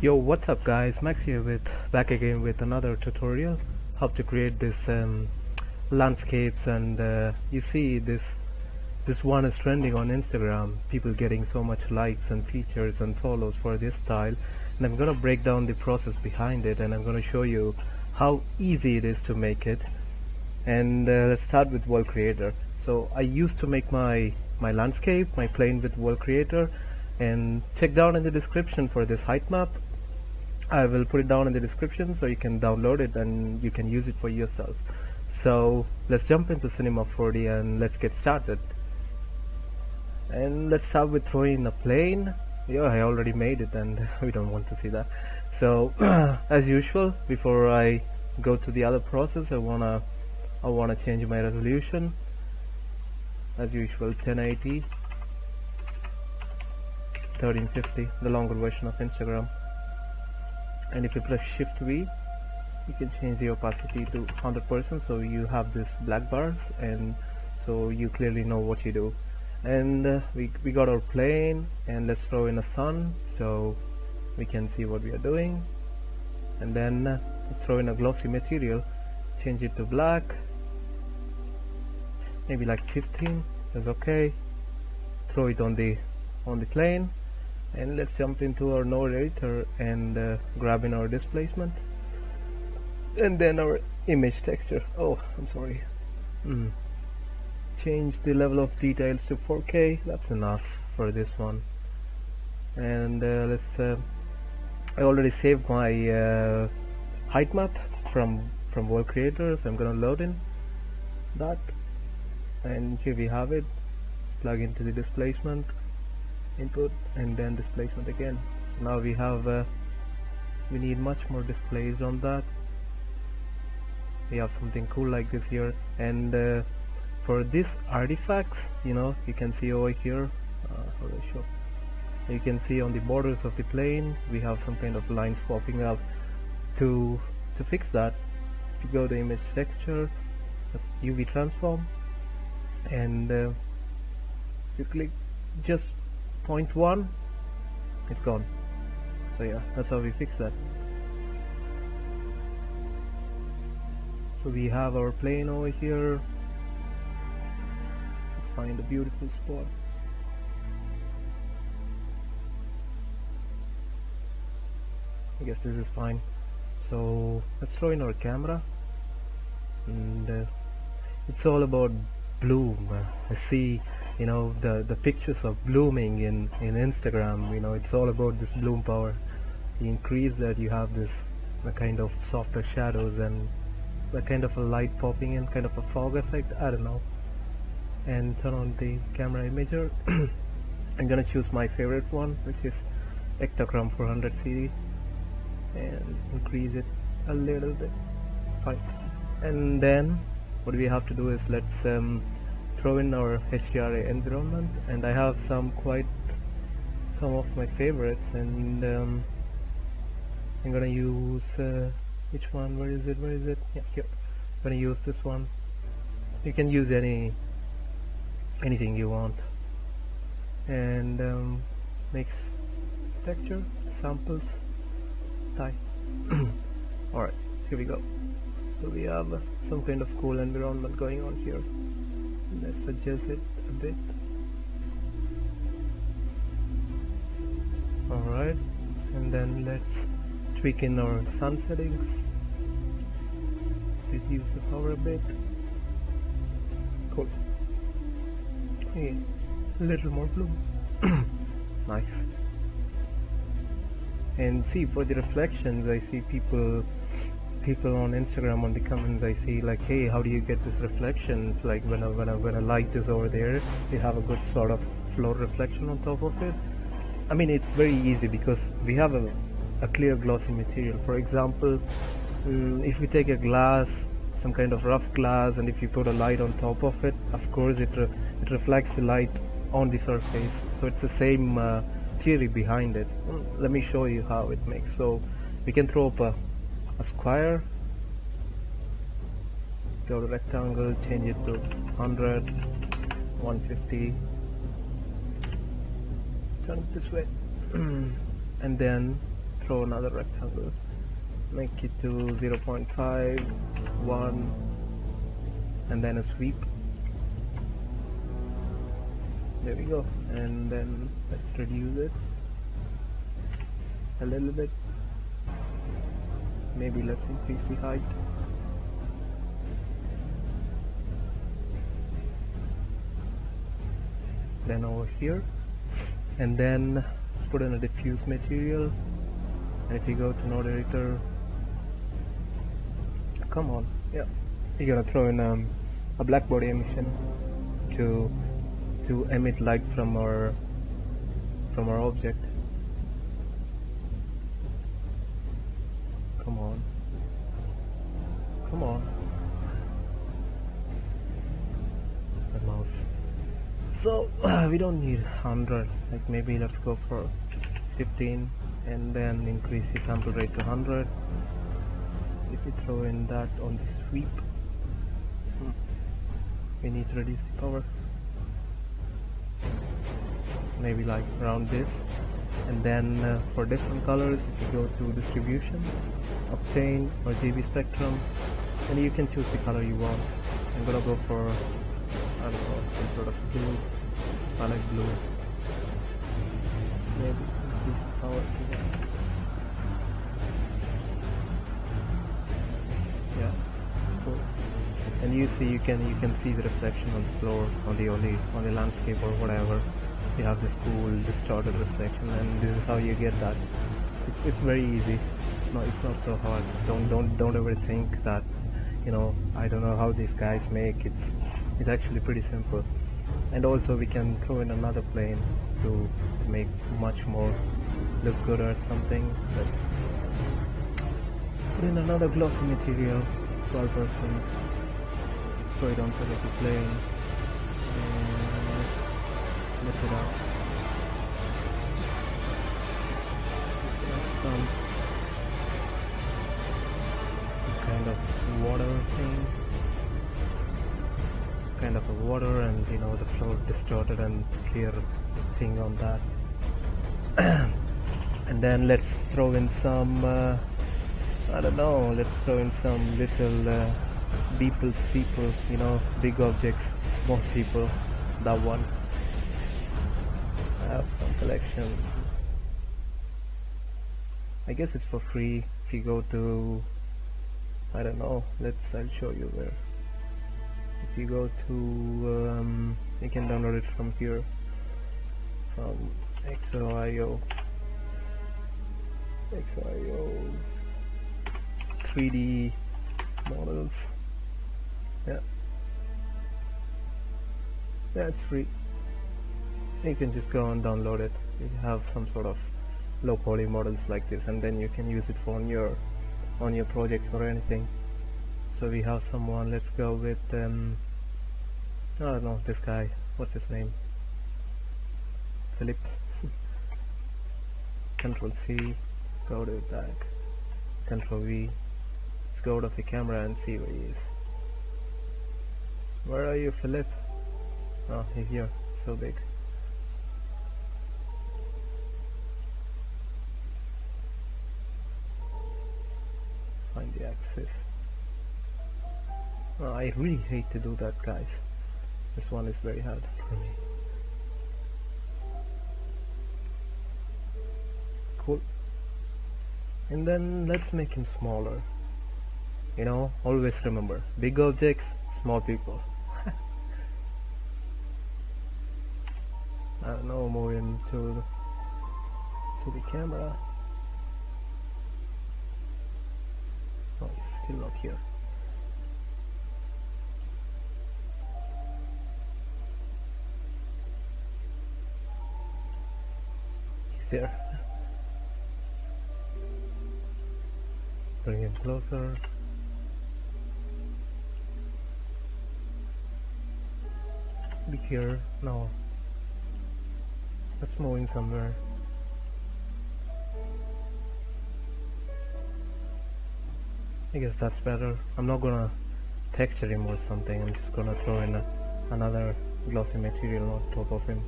Yo, what's up guys, Max here back again with another tutorial how to create this landscapes, and you see this one is trending on Instagram, people getting so much likes and features and follows for this style, and I'm gonna break down the process behind it, and I'm gonna show you how easy it is to make it. And let's start with World Creator. So I used to make my landscape, my plane with World Creator, and check down in the description for this height map. I will put it down in the description so you can download it and you can use it for yourself. So let's jump into Cinema4d and let's get started. And let's start with throwing in a plane. Yeah, I already made it and we don't want to see that. So as usual, before I go to the other process, I wanna change my resolution. As usual, 1080 1350, the longer version of Instagram. And if you press Shift V, you can change the opacity to 100%, so you have this black bars, and so you clearly know what you do. And we got our plane, and let's throw in a sun so we can see what we are doing. And then let's throw in a glossy material, change it to black, maybe like 15 is okay. Throw it on the plane. And let's jump into our node editor and grab in our displacement and then our image texture. Oh, I'm sorry. Change the level of details to 4K. That's enough for this one. And let's I already saved my height map from World Creator, so I'm gonna load in that, and here we have it. Plug into the displacement input and then displacement again. So now we have we need much more displays on that. We have something cool like this here, and for this artifacts, you can see over here, how do I show? You can see on the borders of the plane we have some kind of lines popping up. To fix that, if you go to image texture, UV transform, and you click just 0.1, it's gone. So yeah, that's how we fix that. So we have our plane over here. Let's find a beautiful spot. I guess this is fine. So let's throw in our camera, and it's all about bloom. I see the pictures of blooming in Instagram. It's all about this bloom power. You increase that, you have this kind of softer shadows and a kind of a light popping in, kind of a fog effect, I don't know. And turn on the camera imager. I'm gonna choose my favorite one, which is Octanerender 400 CD, and increase it a little bit. Fine. And then what we have to do is let's throw in our HDRI environment, and I have some of my favorites, and I'm gonna use which one? Where is it? Yeah, here. I'm gonna use this one. You can use anything you want, and mix texture, samples, type. Alright, here we go. So we have some kind of cool environment going on here. Let's adjust it a bit. Alright, and then let's tweak in our sun settings, reduce the power a bit. Cool. Okay, a little more bloom. Nice. And see, for the reflections, I see people on Instagram, on the comments, I see like, hey, how do you get this reflections? Like when a light is over there, you have a good sort of float reflection on top of it. I mean, it's very easy because we have a clear glossy material. For example, if we take a glass, some kind of rough glass, and if you put a light on top of it, of course it reflects the light on the surface. So it's the same theory behind it. Let me show you how it makes. So we can throw up a square, go to rectangle, change it to 100, 150, turn it this way, and then throw another rectangle, make it to 0.5, 1, and then a sweep. There we go. And then let's reduce it a little bit. Maybe let's increase the height. Then over here, and then let's put in a diffuse material. And if you go to node editor, come on, yeah, you're gonna throw in a black body emission to emit light from our object. Come on, come on, the mouse. So we don't need 100, like maybe let's go for 15 and then increase the sample rate to 100. If we throw in that on the sweep, we need to reduce the power, maybe like around this. And then for different colors, if you go to distribution, Octane or GB Spectrum, and you can choose the color you want. I'm gonna go for, I don't know, some sort of blue. I like blue. Maybe increase the power to that. Yeah, cool. And you see, you can see the reflection on the floor, on the landscape or whatever. You have this cool distorted reflection, and this is how you get that. It's very easy. It's not so hard. Don't ever think that, you know, I don't know how these guys make. It's actually pretty simple. And also we can throw in another plane to make much more look good or something. Let's put in another glossy material, 12%. So you don't select the plane. And lift it up. Some kind of water thing. Kind of a water, and you know, the floor distorted and clear thing on that. And then let's throw in some I don't know, let's throw in some little people, you know, big objects, more people, that one. I have some collection. I guess it's for free if you go to, I don't know, I'll show you where. If you go to, you can download it from here, from XOIO 3D models. Yeah, it's free. You can just go and download it. You have some sort of low poly models like this, and then you can use it for on your projects or anything. So we have someone, let's go with I don't know, this guy, what's his name? Philip. Control C, go to back, Control V. Let's go out of the camera and see where he is. Where are you, Philip? Oh, he's here, so big. Find the axis. Oh, I really hate to do that, guys. This one is very hard for me. Cool. And then let's make him smaller. You know, always remember, big objects, small people. I don't know, move into the camera. Oh, he's still not here. He's there. Bring him closer. Be here. No. Let's move in somewhere. I guess that's better. I'm not gonna texture him or something. I'm just gonna throw in another glossy material on top of him.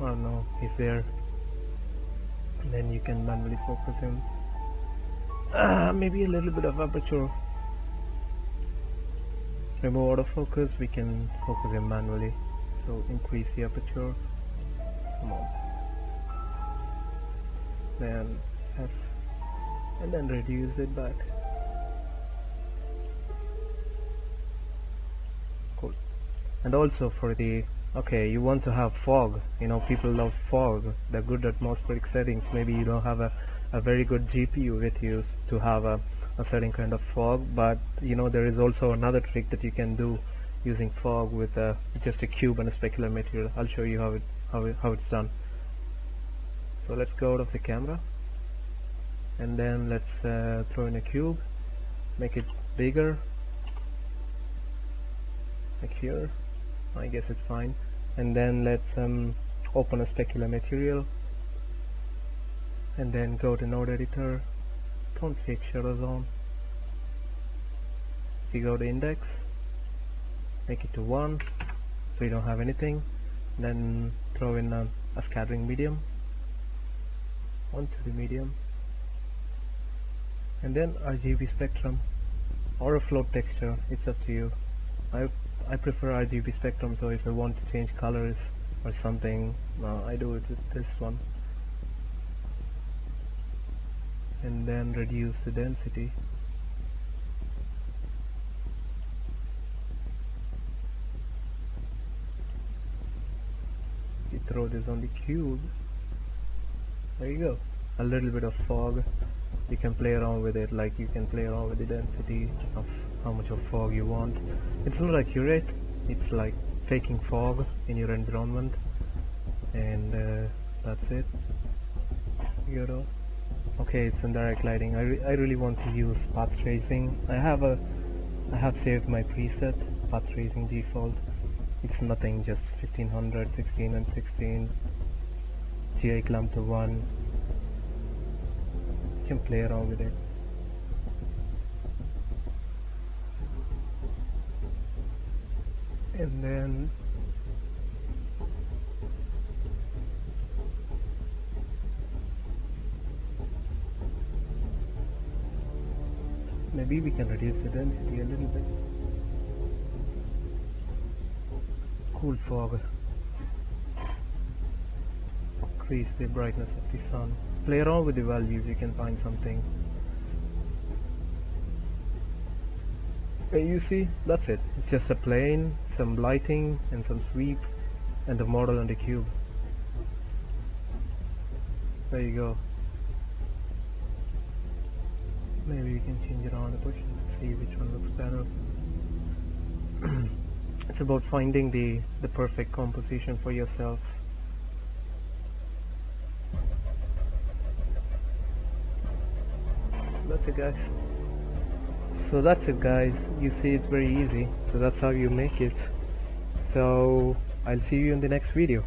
Oh no, he's there. Then you can manually focus him. Maybe a little bit of aperture. Remove autofocus, we can focus him manually. So increase the aperture. Come on. Then F. And then reduce it back. Cool. And also for the, okay, you want to have fog, you know, people love fog, they're good atmospheric settings. Maybe you don't have a very good GPU with you to have a certain kind of fog, but you know, there is also another trick that you can do using fog with just a cube and a specular material. I'll show you how it's done. So let's go out of the camera, and then let's throw in a cube, make it bigger, like here. I guess it's fine. And then let's open a specular material, and then go to node editor, don't fake shadows on. So you go to index, make it to 1 so you don't have anything, then throw in a scattering medium onto the medium, and then RGB spectrum or a float texture, it's up to you. I prefer RGB spectrum, so if I want to change colors or something, I do it with this one. And then reduce the density. You throw this on the cube. There you go. A little bit of fog. You can play around with it, like you can play around with the density of how much of fog you want. It's not accurate, it's like faking fog in your environment, and that's it. You know. Okay, it's in direct lighting. I really want to use path tracing. I have saved my preset path tracing default. It's nothing, just 1500, 16 and 16, GI clamp to 1. You can play around with it. And then maybe we can reduce the density a little bit. Cool fog. Increase the brightness of the sun. Play around with the values, you can find something. You see, that's it. It's just a plane, some lighting and some sweep, and the model and the cube. There you go. Maybe we can change it around the bush to see which one looks better. It's about finding the perfect composition for yourself. That's it, guys. So that's it, guys. You see, it's very easy. So that's how you make it. So I'll see you in the next video.